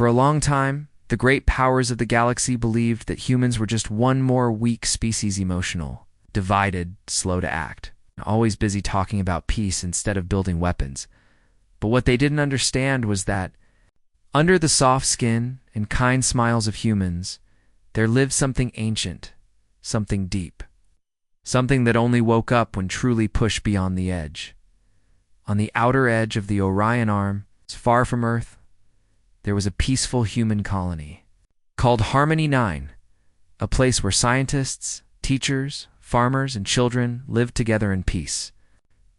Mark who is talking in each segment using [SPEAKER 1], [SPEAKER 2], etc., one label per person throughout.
[SPEAKER 1] For a long time, the great powers of the galaxy believed that humans were just one more weak species, emotional, divided, slow to act, always busy talking about peace instead of building weapons. But what they didn't understand was that, under the soft skin and kind smiles of humans, there lived something ancient, something deep, something that only woke up when truly pushed beyond the edge. On the outer edge of the Orion Arm, far from Earth, there was a peaceful human colony called Harmony 9, a place where scientists, teachers, farmers, and children lived together in peace,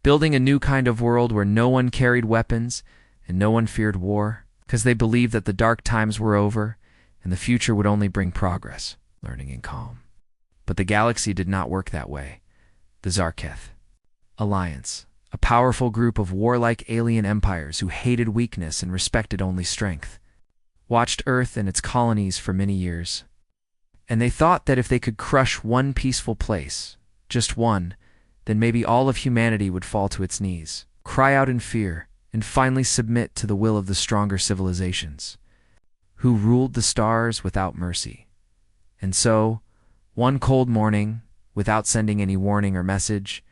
[SPEAKER 1] building a new kind of world where no one carried weapons and no one feared war, because they believed that the dark times were over and the future would only bring progress, learning, and calm. But the galaxy did not work that way. The Zarketh Alliance, a powerful group of warlike alien empires who hated weakness and respected only strength, watched Earth and its colonies for many years. And they thought that if they could crush one peaceful place, just one, then maybe all of humanity would fall to its knees, cry out in fear, and finally submit to the will of the stronger civilizations, who ruled the stars without mercy. And so, one cold morning, without sending any warning or message,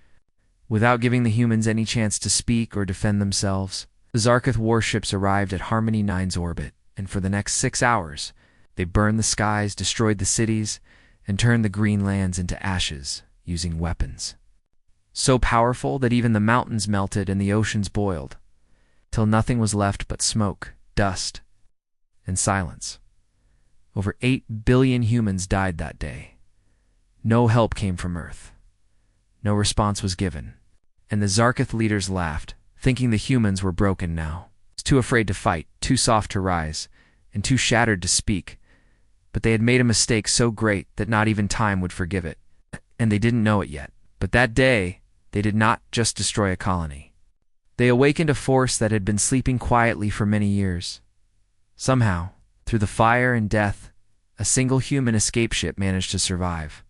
[SPEAKER 1] without giving the humans any chance to speak or defend themselves, the Zarketh warships arrived at Harmony 9's orbit, and for the next 6 hours, they burned the skies, destroyed the cities, and turned the green lands into ashes using weapons. So powerful that even the mountains melted and the oceans boiled, till nothing was left but smoke, dust, and silence. Over 8 billion humans died that day. No help came from Earth. No response was given, and the Zarketh leaders laughed, thinking the humans were broken now, too afraid to fight, too soft to rise, and too shattered to speak. But they had made a mistake so great that not even time would forgive it, and they didn't know it yet. But that day, they did not just destroy a colony. They awakened a force that had been sleeping quietly for many years. Somehow, through the fire and death, a single human escape ship managed to survive.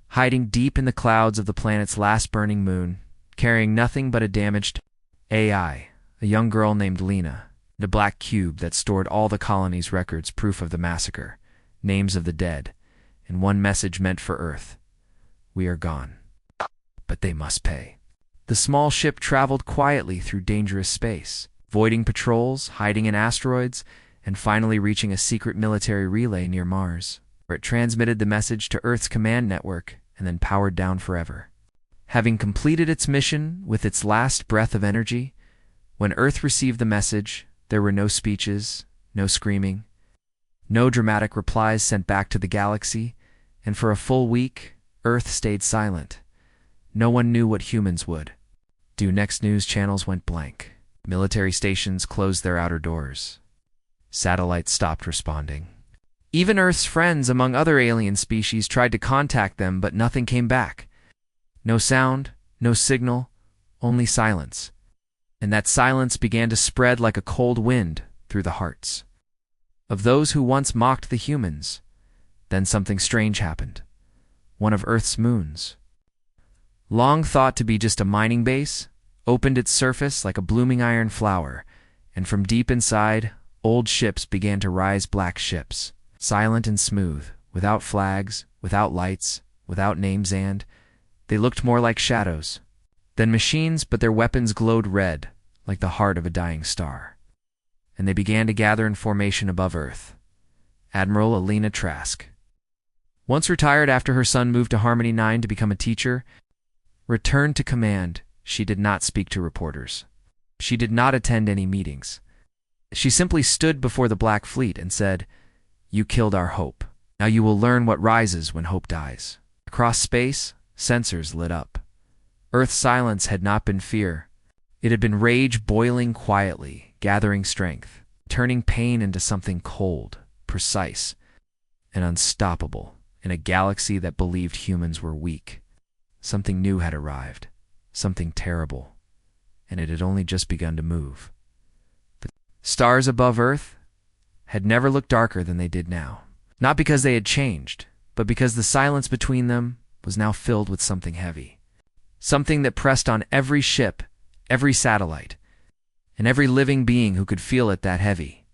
[SPEAKER 1] Hiding deep in the clouds of the planet's last burning moon, carrying nothing but a damaged AI, a young girl named Lena, and a black cube that stored all the colony's records, proof of the massacre, names of the dead, and one message meant for Earth: we are gone. But they must pay. The small ship traveled quietly through dangerous space, avoiding patrols, hiding in asteroids, and finally reaching a secret military relay near Mars, where it transmitted the message to Earth's command network and then powered down forever. Having completed its mission with its last breath of energy, when Earth received the message, there were no speeches, no screaming, no dramatic replies sent back to the galaxy, and for a full week, Earth stayed silent. No one knew what humans would do next. News channels went blank. Military stations closed their outer doors. Satellites stopped responding. Even Earth's friends among other alien species tried to contact them, but nothing came back. No sound, no signal, only silence. And that silence began to spread like a cold wind through the hearts of those who once mocked the humans. Then something strange happened. One of Earth's moons, long thought to be just a mining base, opened its surface like a blooming iron flower, and from deep inside, old ships began to rise. Black ships, silent and smooth, without flags, without lights, without names, and they looked more like shadows than machines, but their weapons glowed red, like the heart of a dying star. And they began to gather in formation above Earth. Admiral Alina Trask, once retired after her son moved to Harmony 9 to become a teacher, returned to command. She did not speak to reporters. She did not attend any meetings. She simply stood before the Black Fleet and said, "You killed our hope. Now you will learn what rises when hope dies." Across space, sensors lit up. Earth's silence had not been fear. It had been rage boiling quietly, gathering strength, turning pain into something cold, precise, and unstoppable in a galaxy that believed humans were weak. Something new had arrived, something terrible, and it had only just begun to move. The stars above Earth had never looked darker than they did now, not because they had changed, but because the silence between them was now filled with something heavy, something that pressed on every ship, every satellite, and every living being who could feel it that heavy.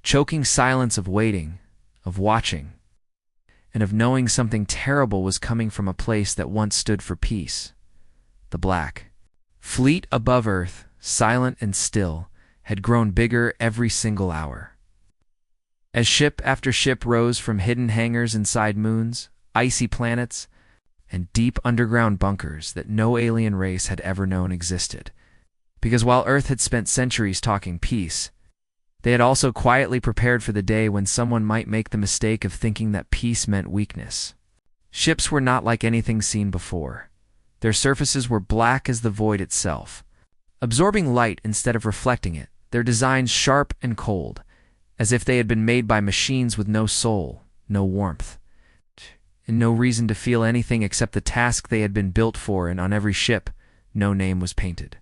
[SPEAKER 1] choking silence of waiting, of watching, and of knowing something terrible was coming from a place that once stood for peace. The black fleet above Earth, silent and still, had grown bigger every single hour. As ship after ship rose from hidden hangars inside moons, icy planets, and deep underground bunkers that no alien race had ever known existed. Because while Earth had spent centuries talking peace, they had also quietly prepared for the day when someone might make the mistake of thinking that peace meant weakness. Ships were not like anything seen before. Their surfaces were black as the void itself, absorbing light instead of reflecting it, their designs sharp and cold, as if they had been made by machines with no soul, no warmth, and no reason to feel anything except the task they had been built for, and on every ship, no name was painted.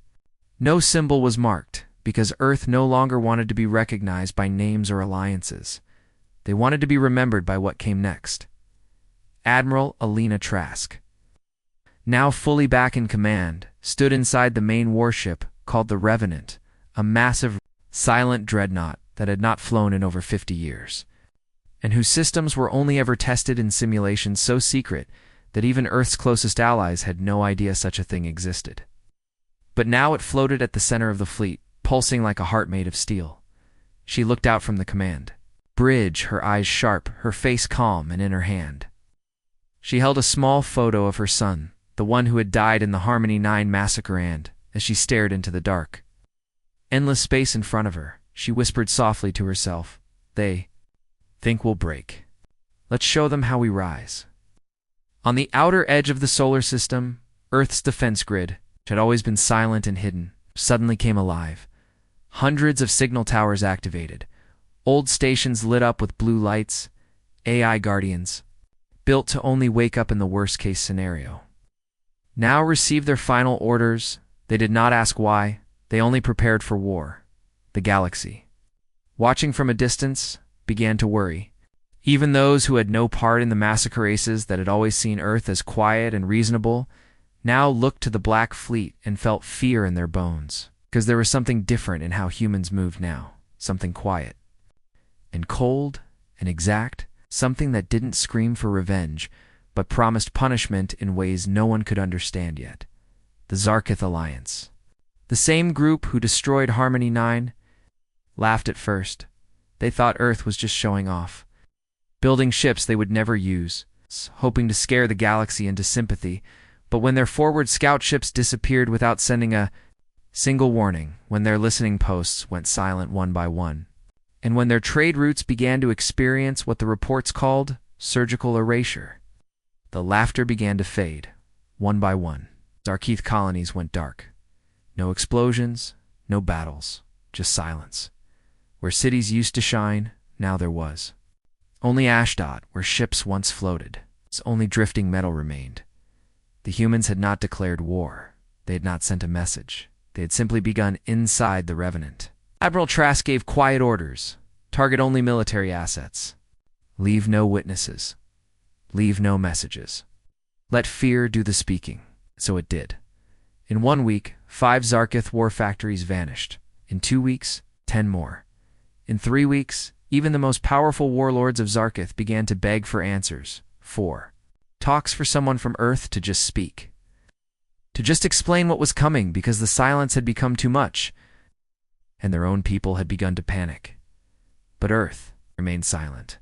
[SPEAKER 1] No symbol was marked, because Earth no longer wanted to be recognized by names or alliances. They wanted to be remembered by what came next. Admiral Alina Trask, now fully back in command, stood inside the main warship called the Revenant, a massive, silent dreadnought that had not flown in over 50 years, and whose systems were only ever tested in simulations so secret that even Earth's closest allies had no idea such a thing existed. But now it floated at the center of the fleet, pulsing like a heart made of steel. She looked out from the command bridge, her eyes sharp, her face calm, and in her hand she held a small photo of her son, the one who had died in the Harmony 9 massacre, and, as she stared into the dark, endless space in front of her, she whispered softly to herself, "They think we'll break. Let's show them how we rise." On the outer edge of the solar system, Earth's defense grid, which had always been silent and hidden, suddenly came alive. Hundreds of signal towers activated, old stations lit up with blue lights, AI guardians, built to only wake up in the worst-case scenario, now received their final orders. They did not ask why, they only prepared for war. The galaxy, watching from a distance, began to worry. Even those who had no part in the massacre races that had always seen Earth as quiet and reasonable now looked to the Black Fleet and felt fear in their bones, because there was something different in how humans moved now, something quiet and cold and exact, something that didn't scream for revenge, but promised punishment in ways no one could understand yet. The Zarkith Alliance, the same group who destroyed Harmony 9, laughed at first. They thought Earth was just showing off, building ships they would never use, hoping to scare the galaxy into sympathy. But when their forward scout ships disappeared without sending a single warning, when their listening posts went silent one by one, and when their trade routes began to experience what the reports called surgical erasure, the laughter began to fade, one by one. Zarkith colonies went dark. No explosions, no battles, just silence. Where cities used to shine, now there was only ash dot where ships once floated. Only drifting metal remained. The humans had not declared war. They had not sent a message. They had simply begun inside the Revenant. Admiral Trask gave quiet orders. Target only military assets. Leave no witnesses. Leave no messages. Let fear do the speaking. So it did. In 1 week, 5 Zarkith war factories vanished. In 2 weeks, 10 more. In 3 weeks, even the most powerful warlords of Zarkith began to beg for answers. 4. Talks for someone from Earth to just speak. To just explain what was coming, because the silence had become too much, and their own people had begun to panic. But Earth remained silent.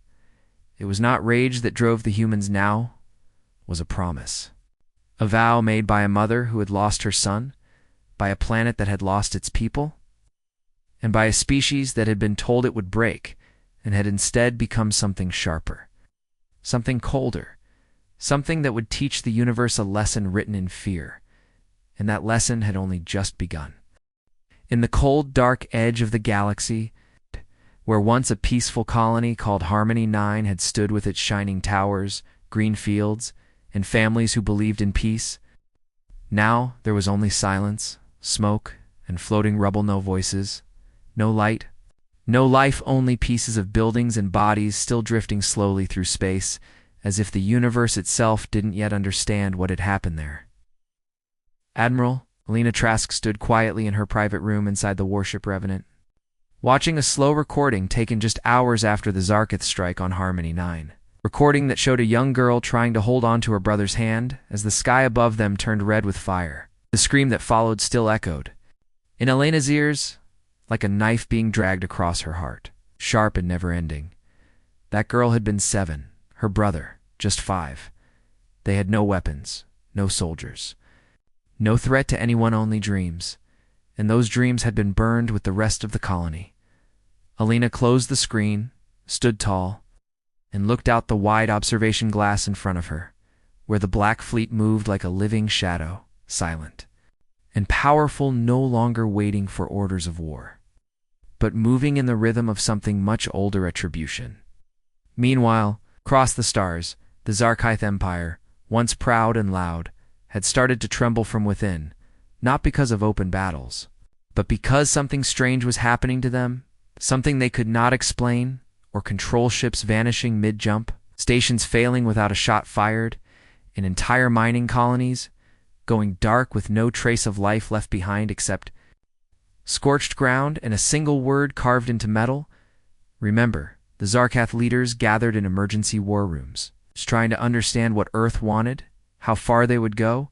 [SPEAKER 1] It was not rage that drove the humans now, it was a promise. A vow made by a mother who had lost her son, by a planet that had lost its people, and by a species that had been told it would break, and had instead become something sharper, something colder, something that would teach the universe a lesson written in fear, and that lesson had only just begun. In the cold, dark edge of the galaxy, where once a peaceful colony called Harmony 9 had stood with its shining towers, green fields, and families who believed in peace, now there was only silence, smoke, and floating rubble. No voices, no light, no life, only pieces of buildings and bodies still drifting slowly through space, as if the universe itself didn't yet understand what had happened there. Admiral Alina Trask stood quietly in her private room inside the warship Revenant. watching a slow recording taken just hours after the Zarketh strike on Harmony 9. Recording that showed a young girl trying to hold on to her brother's hand as the sky above them turned red with fire. The scream that followed still echoed in Elena's ears like a knife being dragged across her heart, sharp and never-ending. That girl had been 7, her brother just 5. They had no weapons, no soldiers, no threat to anyone, only dreams, and those dreams had been burned with the rest of the colony. Elena closed the screen, stood tall, and looked out the wide observation glass in front of her, where the Black Fleet moved like a living shadow, silent and powerful, no longer waiting for orders of war, but moving in the rhythm of something much older, attribution. Meanwhile, across the stars, the Zarkith Empire, once proud and loud, had started to tremble from within, not because of open battles, but because something strange was happening to them, something they could not explain, or control ships vanishing mid-jump, stations failing without a shot fired, and entire mining colonies going dark with no trace of life left behind except scorched ground and a single word carved into metal. Remember, the Zarketh leaders gathered in emergency war rooms, just trying to understand what Earth wanted, how far they would go,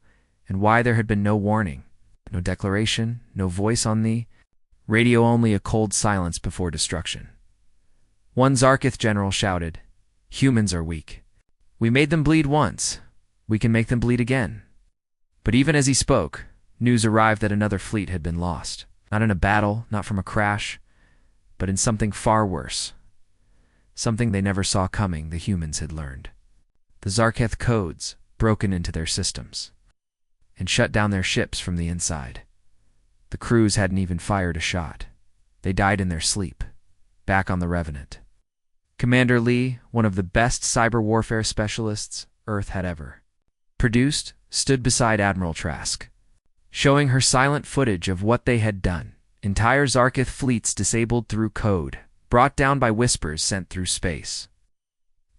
[SPEAKER 1] and why there had been no warning, no declaration, no voice on the radio, only a cold silence before destruction. One Zarketh general shouted, "Humans are weak. We made them bleed once. We can make them bleed again." But even as he spoke, news arrived that another fleet had been lost. Not in a battle, not from a crash, but in something far worse. Something they never saw coming, the humans had learned. The Zarketh codes broken into their systems and shut down their ships from the inside. The crews hadn't even fired a shot. They died in their sleep, back on the Revenant. Commander Lee, one of the best cyber warfare specialists Earth had ever produced, stood beside Admiral Trask, showing her silent footage of what they had done. Entire Zarketh fleets disabled through code, brought down by whispers sent through space,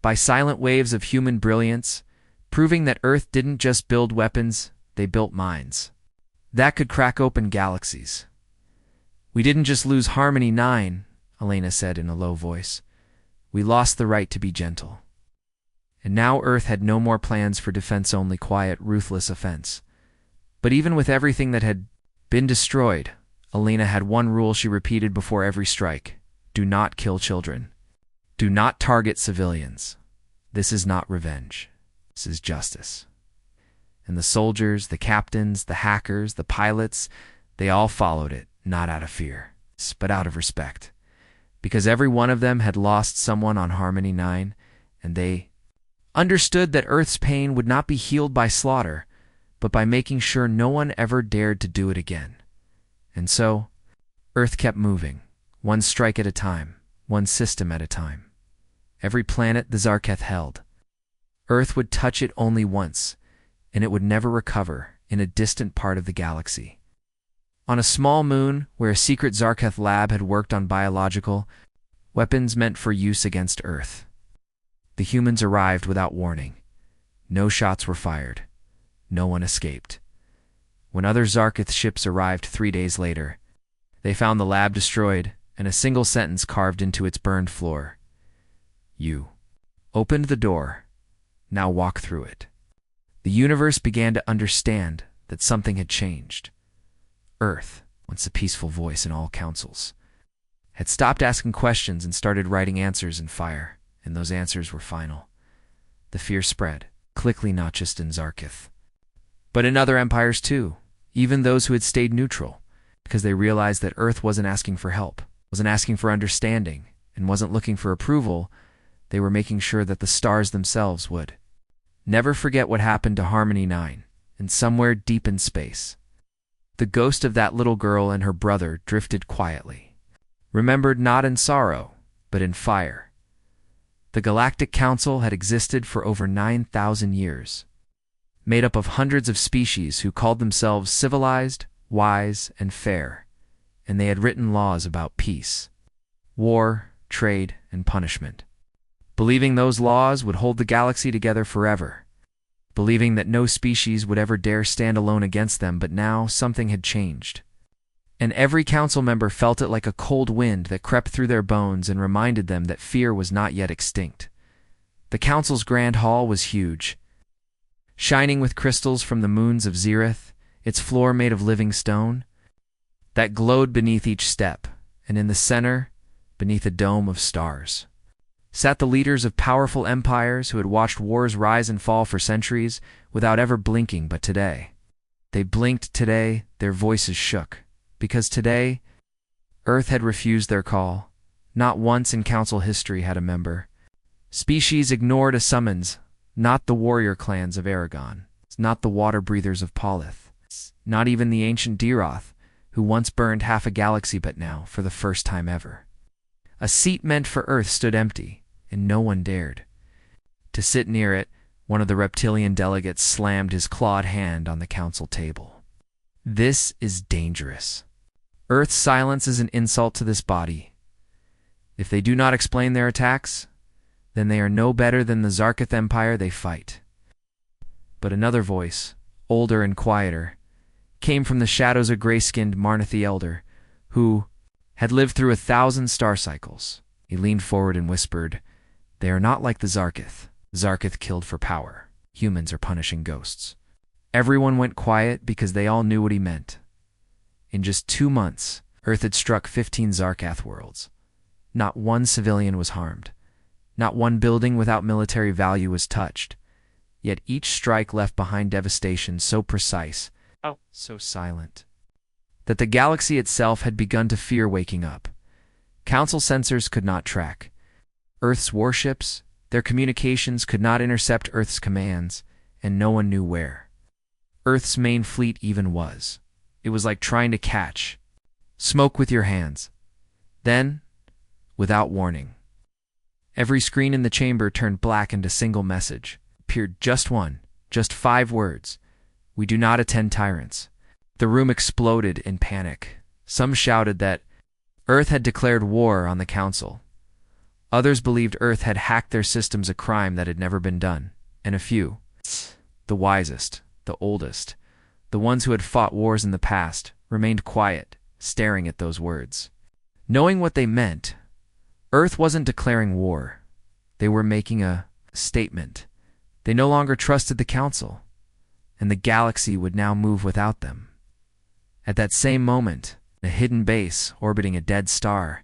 [SPEAKER 1] by silent waves of human brilliance, proving that Earth didn't just build weapons, they built minds that could crack open galaxies. "We didn't just lose Harmony 9, Elena said in a low voice. "We lost the right to be gentle." And now Earth had no more plans for defense, only quiet, ruthless offense. But even with everything that had been destroyed, Elena had one rule she repeated before every strike: do not kill children. Do not target civilians. This is not revenge. This is justice. And the soldiers, the captains, the hackers, the pilots, they all followed it, not out of fear, but out of respect. Because every one of them had lost someone on Harmony 9, and they understood that Earth's pain would not be healed by slaughter, but by making sure no one ever dared to do it again. And so, Earth kept moving, one strike at a time, one system at a time. Every planet the Zarketh held, Earth would touch it only once, and it would never recover, in a distant part of the galaxy. On a small moon where a secret Zarketh lab had worked on biological weapons meant for use against Earth, the humans arrived without warning. No shots were fired. No one escaped. When other Zarketh ships arrived 3 days later, they found the lab destroyed and a single sentence carved into its burned floor. "You opened the door. Now walk through it." The universe began to understand that something had changed. Earth, once a peaceful voice in all councils, had stopped asking questions and started writing answers in fire. And those answers were final. The fear spread, quickly, not just in Zarketh, but in other empires too, even those who had stayed neutral, because they realized that Earth wasn't asking for help, wasn't asking for understanding, and wasn't looking for approval. They were making sure that the stars themselves would never forget what happened to Harmony 9, and somewhere deep in space, the ghost of that little girl and her brother drifted quietly, remembered not in sorrow, but in fire. The Galactic Council had existed for over 9,000 years, made up of hundreds of species who called themselves civilized, wise, and fair, and they had written laws about peace, war, trade, and punishment, believing those laws would hold the galaxy together forever, believing that no species would ever dare stand alone against them. But now something had changed. And every council member felt it like a cold wind that crept through their bones and reminded them that fear was not yet extinct. The council's grand hall was huge, shining with crystals from the moons of Zereth, its floor made of living stone, that glowed beneath each step, and in the center, beneath a dome of stars, sat the leaders of powerful empires who had watched wars rise and fall for centuries without ever blinking. But today, they blinked. Today, their voices shook, because today, Earth had refused their call. Not once in council history had a member species ignored a summons, not the warrior clans of Aragon, not the water breathers of Polith, not even the ancient Diroth, who once burned half a galaxy, but now, for the first time ever, a seat meant for Earth stood empty, and no one dared to sit near it. One of the reptilian delegates slammed his clawed hand on the council table. This is dangerous. Earth's silence is an insult to this body. If they do not explain their attacks, then they are no better than the Zarketh Empire they fight. But another voice, older and quieter, came from the shadows of gray-skinned Marnath the Elder, who had lived through 1,000 star cycles. He leaned forward and whispered, "They are not like the Zarketh. Zarketh killed for power. Humans are punishing ghosts." Everyone went quiet because they all knew what he meant. In just 2 months, Earth had struck 15 Zarkath worlds. Not one civilian was harmed. Not one building without military value was touched. Yet each strike left behind devastation so precise, so silent, that the galaxy itself had begun to fear waking up. Council sensors could not track Earth's warships, their communications could not intercept Earth's commands, and no one knew where Earth's main fleet even was. It was like trying to catch smoke with your hands. Then, without warning, every screen in the chamber turned black and a single message appeared. Just 5 words. "We do not attend tyrants." The room exploded in panic. Some shouted that Earth had declared war on the council. Others believed Earth had hacked their systems, a crime that had never been done. And a few, the wisest, the oldest, the ones who had fought wars in the past, remained quiet, staring at those words. Knowing what they meant, Earth wasn't declaring war. They were making a statement. They no longer trusted the council, and the galaxy would now move without them. At that same moment, a hidden base orbiting a dead star,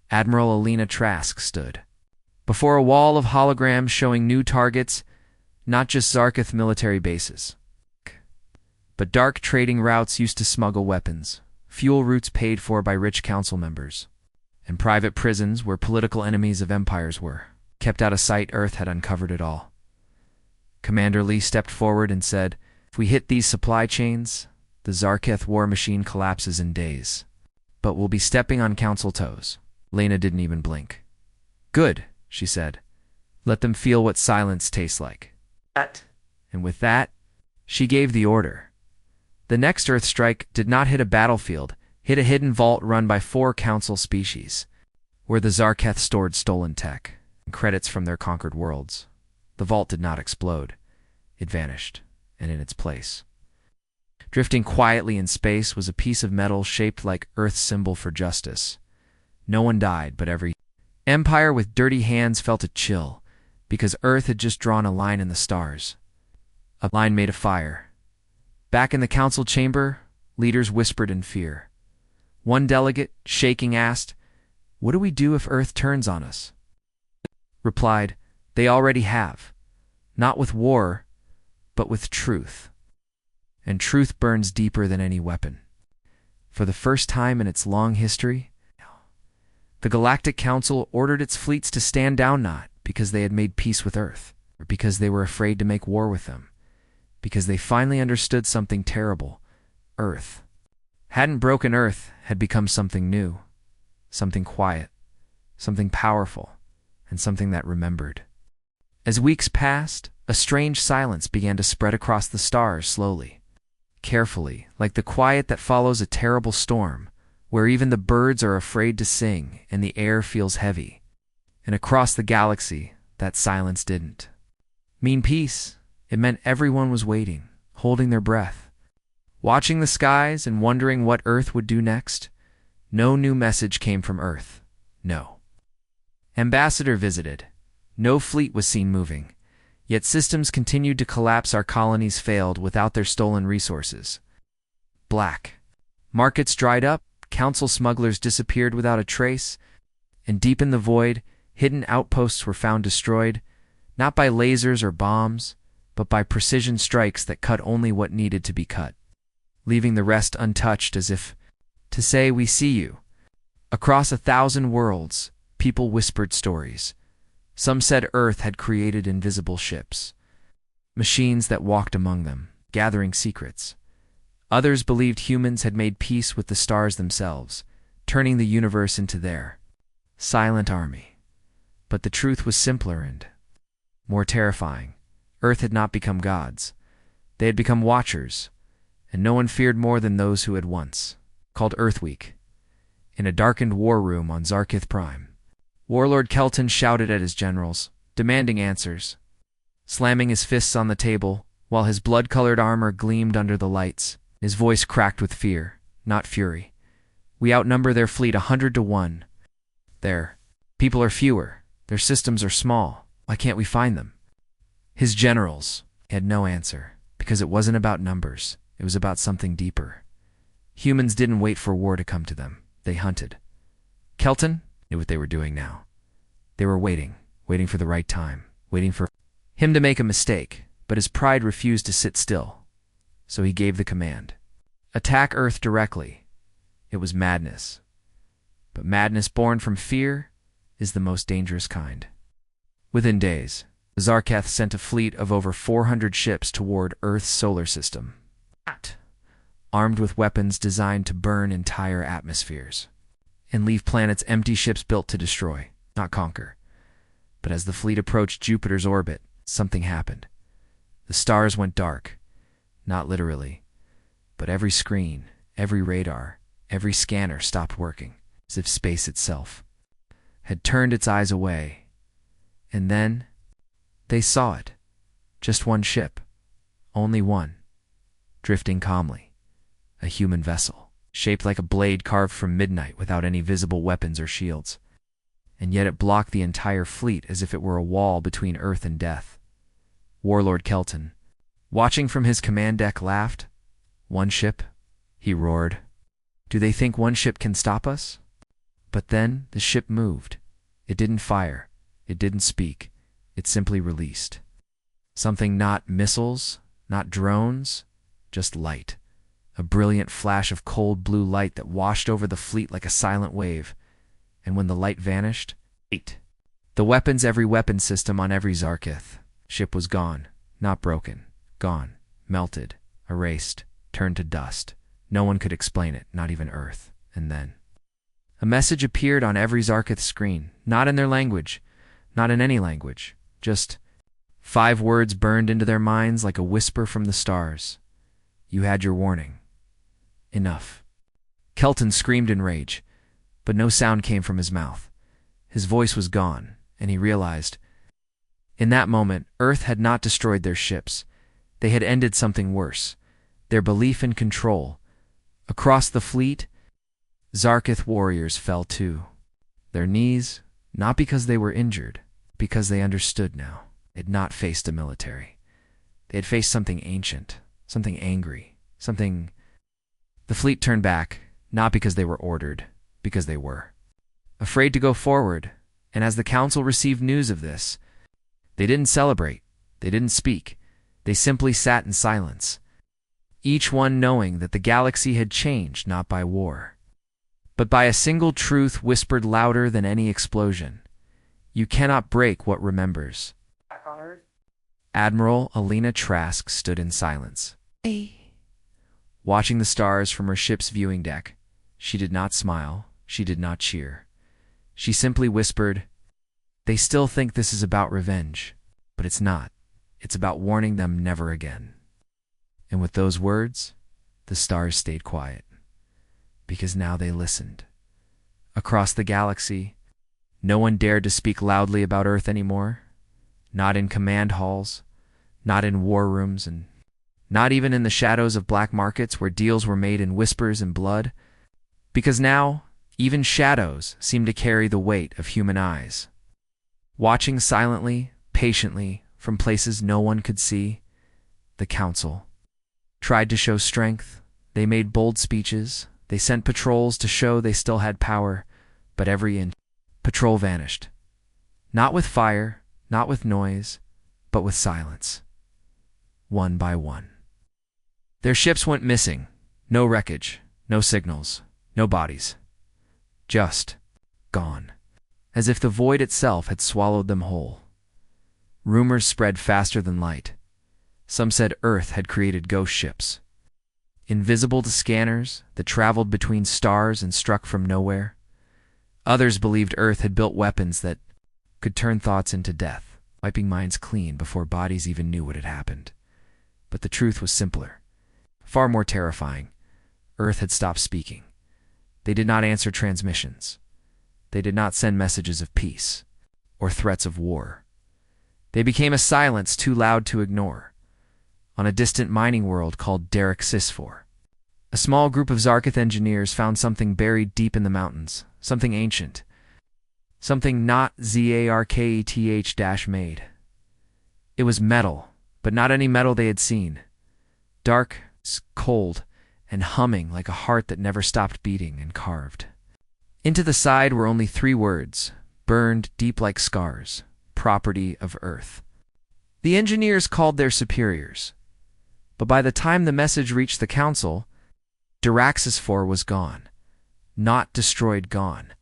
[SPEAKER 1] Admiral Alina Trask stood before a wall of holograms showing new targets, not just Zarketh military bases, but dark trading routes used to smuggle weapons, fuel routes paid for by rich council members, and private prisons where political enemies of empires were kept out of sight. Earth had uncovered it all. Commander Lee stepped forward and said, "If we hit these supply chains, the Zarketh war machine collapses in days. But we'll be stepping on council toes." Lena didn't even blink. "Good," she said. "Let them feel what silence tastes like." And with that, she gave the order. The next Earth strike did not hit a battlefield, hit a hidden vault run by 4 council species, where the Zarketh stored stolen tech and credits from their conquered worlds. The vault did not explode. It vanished, and in its place, drifting quietly in space, was a piece of metal shaped like Earth's symbol for justice. No one died, but every empire with dirty hands felt a chill, because Earth had just drawn a line in the stars. A line made of fire. Back in the council chamber, leaders whispered in fear. One delegate, shaking, asked, "What do we do if Earth turns on us?" Replied, "They already have. Not with war, but with truth. And truth burns deeper than any weapon." For the first time in its long history, the Galactic Council ordered its fleets to stand down, not because they had made peace with Earth, or because they were afraid to make war with them, because they finally understood something terrible. Earth hadn't broken. Earth had become something new, something quiet, something powerful, and something that remembered. As weeks passed, a strange silence began to spread across the stars slowly, carefully, like the quiet that follows a terrible storm, where even the birds are afraid to sing and the air feels heavy. And across the galaxy, that silence didn't mean peace. It meant everyone was waiting, holding their breath, Watching the skies and wondering what Earth would do next, no new message came from Earth. No ambassador visited. No fleet was seen moving. Yet systems continued to collapse. Our colonies failed without their stolen resources. Black. Markets dried up, council smugglers disappeared without a trace, and deep in the void, hidden outposts were found destroyed, not by lasers or bombs, but by precision strikes that cut only what needed to be cut, leaving the rest untouched as if to say, "We see you." Across 1,000 worlds, people whispered stories. Some said Earth had created invisible ships, machines that walked among them, gathering secrets. Others believed humans had made peace with the stars themselves, turning the universe into their silent army. But the truth was simpler and more terrifying. Earth had not become gods. They had become watchers, and no one feared more than those who had once called Earth Week. In a darkened war room on Zarkith Prime, Warlord Kelton shouted at his generals, demanding answers, slamming his fists on the table while his blood-colored armor gleamed under the lights. His voice cracked with fear, not fury. "We outnumber their fleet 100 to 1. Their people are fewer. Their systems are small. Why can't we find them?" His generals had no answer, because it wasn't about numbers. It was about something deeper. Humans didn't wait for war to come to them. They hunted. Kelton knew what they were doing now. They were waiting for the right time, waiting for him to make a mistake, but his pride refused to sit still. So he gave the command. Attack Earth directly. It was madness. But madness born from fear is the most dangerous kind. Within days, Zarketh sent a fleet of over 400 ships toward Earth's solar system, armed with weapons designed to burn entire atmospheres and leave planets empty, ships built to destroy, not conquer. But as the fleet approached Jupiter's orbit, something happened. The stars went dark, not literally, but every screen, every radar, every scanner stopped working, as if space itself had turned its eyes away. And then they saw it. Just one ship. Only one. Drifting calmly. A human vessel, shaped like a blade carved from midnight without any visible weapons or shields. And yet it blocked the entire fleet as if it were a wall between Earth and death. Warlord Kelton, watching from his command deck, laughed. "One ship?" he roared. "Do they think one ship can stop us?" But then the ship moved. It didn't fire. It didn't speak. It simply released. Something, not missiles, not drones, just light. A brilliant flash of cold blue light that washed over the fleet like a silent wave. And when the light vanished, the weapons, every weapon system on every Zarkith ship was gone, not broken, gone, melted, erased, turned to dust. No one could explain it, not even Earth. And then a message appeared on every Zarkith screen, not in their language, not in any language, just 5 words burned into their minds like a whisper from the stars. "You had your warning. Enough." Kelton screamed in rage, but no sound came from his mouth. His voice was gone, and he realized, in that moment, Earth had not destroyed their ships. They had ended something worse, their belief in control. Across the fleet, Zarkith warriors fell too. Their knees, not because they were injured, because they understood now. They had not faced a military. They had faced something ancient, something angry, something... The fleet turned back, not because they were ordered, because they were afraid to go forward. And as the council received news of this, they didn't celebrate, they didn't speak, they simply sat in silence, each one knowing that the galaxy had changed not by war, but by a single truth whispered louder than any explosion. You cannot break what remembers. Admiral Alina Trask stood in silence, watching the stars from her ship's viewing deck. She did not smile, she did not cheer. She simply whispered, "They still think this is about revenge, but it's not. It's about warning them never again." And with those words, the stars stayed quiet, because now they listened. Across the galaxy, no one dared to speak loudly about Earth anymore, not in command halls, not in war rooms, and not even in the shadows of black markets where deals were made in whispers and blood, because now even shadows seemed to carry the weight of human eyes. Watching silently, patiently, from places no one could see, the council tried to show strength. They made bold speeches. They sent patrols to show they still had power, but every patrol vanished. Not with fire, not with noise, but with silence. One by one. Their ships went missing. No wreckage, no signals, no bodies. Just gone. As if the void itself had swallowed them whole. Rumors spread faster than light. Some said Earth had created ghost ships, invisible to scanners, that traveled between stars and struck from nowhere. Others believed Earth had built weapons that could turn thoughts into death, wiping minds clean before bodies even knew what had happened. But the truth was simpler, far more terrifying. Earth had stopped speaking. They did not answer transmissions. They did not send messages of peace or threats of war. They became a silence too loud to ignore. On a distant mining world called Derek Sisfor, a small group of Zarketh engineers found something buried deep in the mountains, something ancient, something not Zarketh-made. It was metal, but not any metal they had seen. Dark, cold, and humming like a heart that never stopped beating, and carved into the side were only 3 words, burned deep like scars: property of Earth. The engineers called their superiors, but by the time the message reached the council, Daraxis-4 was gone. Not destroyed, gone.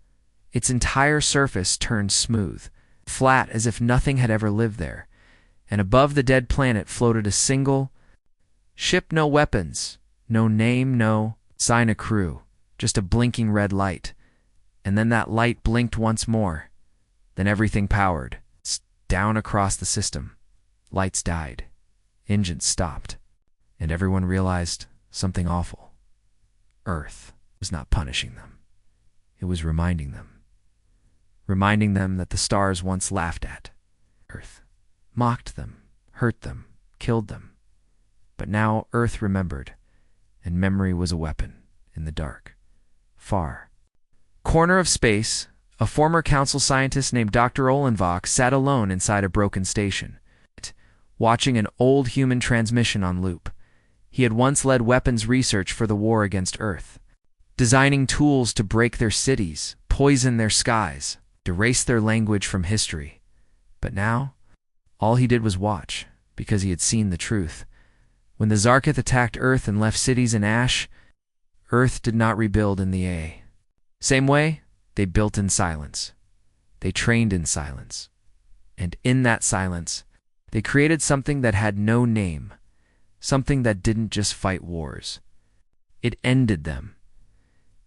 [SPEAKER 1] Its entire surface turned smooth, flat as if nothing had ever lived there, and above the dead planet floated a single ship. No weapons, no name, no sign of crew, just a blinking red light. And then that light blinked once more. Then everything powered. Down across the system. Lights died. Engines stopped. And everyone realized something awful. Earth was not punishing them. It was reminding them. Reminding them that the stars once laughed at Earth, mocked them, hurt them, killed them. But now Earth remembered, and memory was a weapon in the dark. Far corner of space, a former council scientist named Dr. Olenvok sat alone inside a broken station, watching an old human transmission on loop. He had once led weapons research for the war against Earth, designing tools to break their cities, poison their skies, erase their language from history. But now, all he did was watch, because he had seen the truth. When the Zarketh attacked Earth and left cities in ash, Earth did not rebuild in the same way. They built in silence. They trained in silence. And in that silence, they created something that had no name, something that didn't just fight wars. It ended them.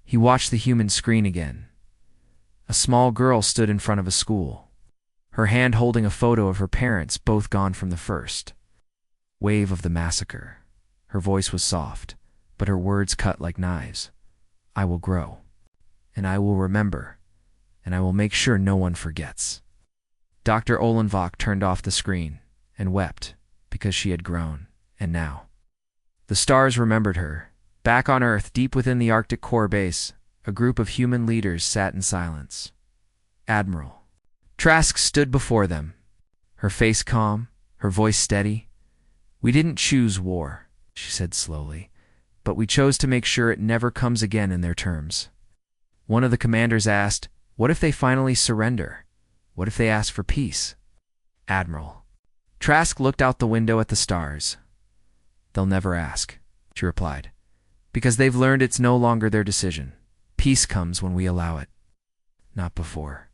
[SPEAKER 1] He watched the human screen again. A small girl stood in front of a school, her hand holding a photo of her parents, both gone from the first wave of the massacre. Her voice was soft, but her words cut like knives. I will grow, and I will remember, and I will make sure no one forgets. Dr. Olenvok turned off the screen and wept because she had grown, and now the stars remembered her. Back on Earth, deep within the Arctic core base, a group of human leaders sat in silence. Admiral Trask stood before them, her face calm, her voice steady. We didn't choose war, she said slowly, but we chose to make sure it never comes again in their terms. One of the commanders asked, what if they finally surrender? What if they ask for peace? Admiral Trask looked out the window at the stars. They'll never ask, she replied, because they've learned it's no longer their decision. Peace comes when we allow it, not before.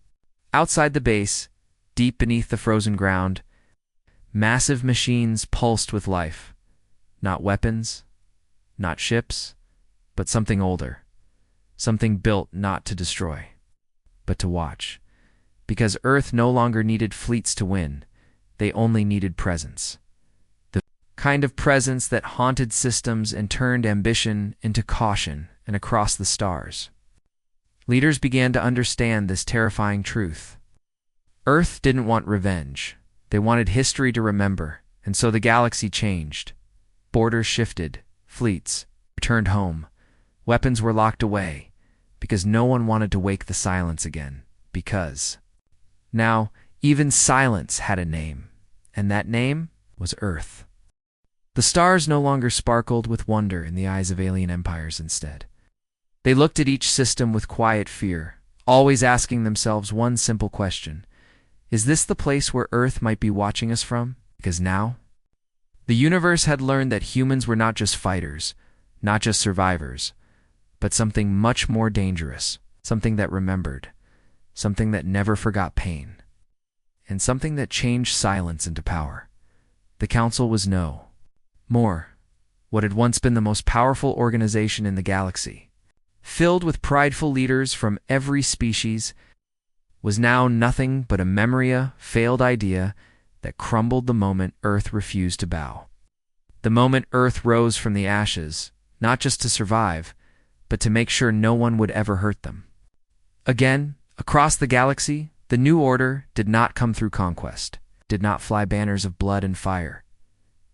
[SPEAKER 1] Outside the base, deep beneath the frozen ground, massive machines pulsed with life. Not weapons, not ships, but something older. Something built not to destroy, but to watch. Because Earth no longer needed fleets to win. They only needed presence. The kind of presence that haunted systems and turned ambition into caution and across the stars. Leaders began to understand this terrifying truth. Earth didn't want revenge. They wanted history to remember, and so the galaxy changed. Borders shifted, fleets returned home, weapons were locked away, because no one wanted to wake the silence again, because now even silence had a name, and that name was Earth. The stars no longer sparkled with wonder in the eyes of alien empires instead. They looked at each system with quiet fear, always asking themselves one simple question: is this the place where Earth might be watching us from? Because now, the universe had learned that humans were not just fighters, not just survivors, but something much more dangerous, something that remembered, something that never forgot pain, and something that changed silence into power. The Council was no more what had once been the most powerful organization in the galaxy. Filled with prideful leaders from every species, was now nothing but a memory, a failed idea that crumbled the moment Earth refused to bow. The moment Earth rose from the ashes, not just to survive, but to make sure no one would ever hurt them. Again, across the galaxy, the new order did not come through conquest, did not fly banners of blood and fire.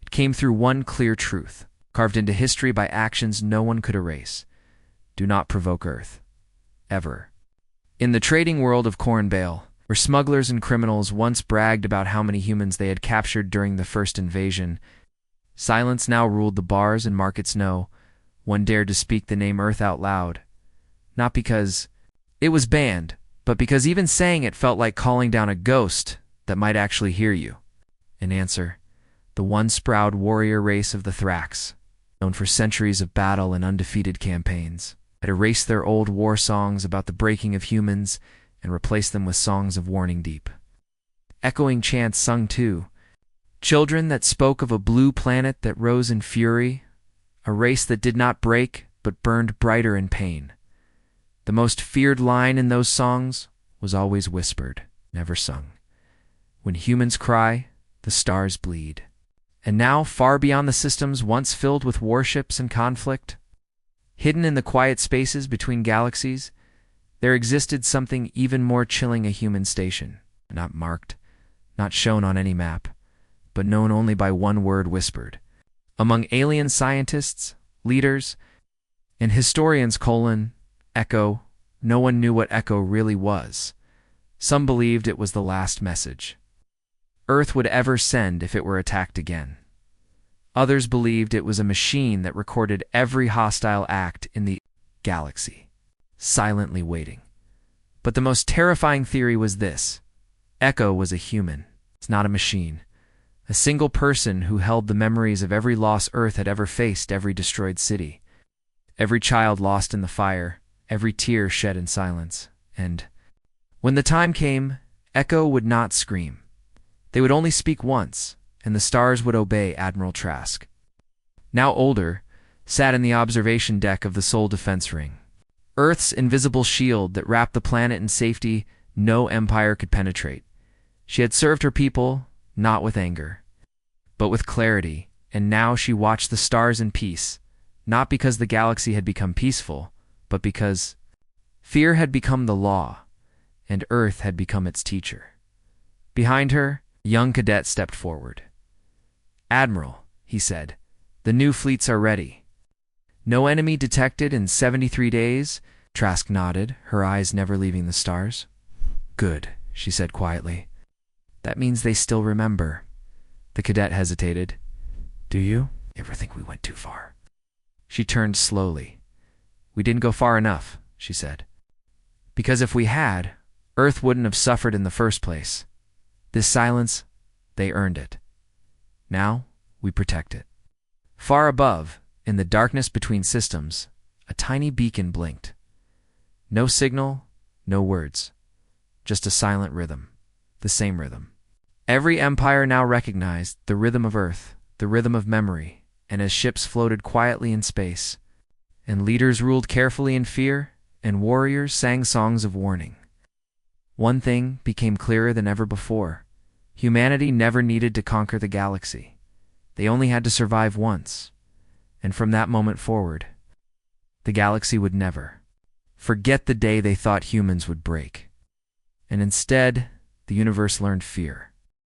[SPEAKER 1] It came through one clear truth, carved into history by actions no one could erase. Do not provoke Earth. Ever. In the trading world of corn bale, where smugglers and criminals once bragged about how many humans they had captured during the first invasion, silence now ruled the bars and markets. No one dared to speak the name Earth out loud. Not because it was banned, but because even saying it felt like calling down a ghost that might actually hear you. In answer, the once-proud warrior race of the Thrax, known for centuries of battle and undefeated campaigns, had erased their old war songs about the breaking of humans and replaced them with songs of warning deep. Echoing chants sung too, children that spoke of a blue planet that rose in fury, a race that did not break but burned brighter in pain. The most feared line in those songs was always whispered, never sung. When humans cry, the stars bleed. And now, far beyond the systems once filled with warships and conflict, hidden in the quiet spaces between galaxies, there existed something even more chilling: a human station, not marked, not shown on any map, but known only by one word whispered. Among alien scientists, leaders, and historians: Echo. No one knew what Echo really was. Some believed it was the last message Earth would ever send if it were attacked again. Others believed it was a machine that recorded every hostile act in the galaxy, silently waiting. But the most terrifying theory was this: Echo was a human. It's not a machine. A single person who held the memories of every loss Earth had ever faced, every destroyed city, every child lost in the fire, every tear shed in silence. And when the time came, Echo would not scream. They would only speak once, and the stars would obey. Admiral Trask, now older, sat in the observation deck of the Sol Defense Ring, Earth's invisible shield that wrapped the planet in safety no empire could penetrate. She had served her people, not with anger, but with clarity, and now she watched the stars in peace, not because the galaxy had become peaceful, but because fear had become the law, and Earth had become its teacher. Behind her, a young cadet stepped forward. "Admiral," he said, "the new fleets are ready." "No enemy detected in 73 days?" Trask nodded, her eyes never leaving the stars. "Good," she said quietly. "That means they still remember." The cadet hesitated. "Do you ever think we went too far?" She turned slowly. "We didn't go far enough," she said. "Because if we had, Earth wouldn't have suffered in the first place. This silence, they earned it. Now, we protect it." Far above, in the darkness between systems, a tiny beacon blinked. No signal, no words, just a silent rhythm, the same rhythm. Every empire now recognized the rhythm of Earth, the rhythm of memory, and as ships floated quietly in space, and leaders ruled carefully in fear, and warriors sang songs of warning, one thing became clearer than ever before. Humanity never needed to conquer the galaxy. They only had to survive once. And from that moment forward, the galaxy would never forget the day they thought humans would break. And instead, the universe learned fear.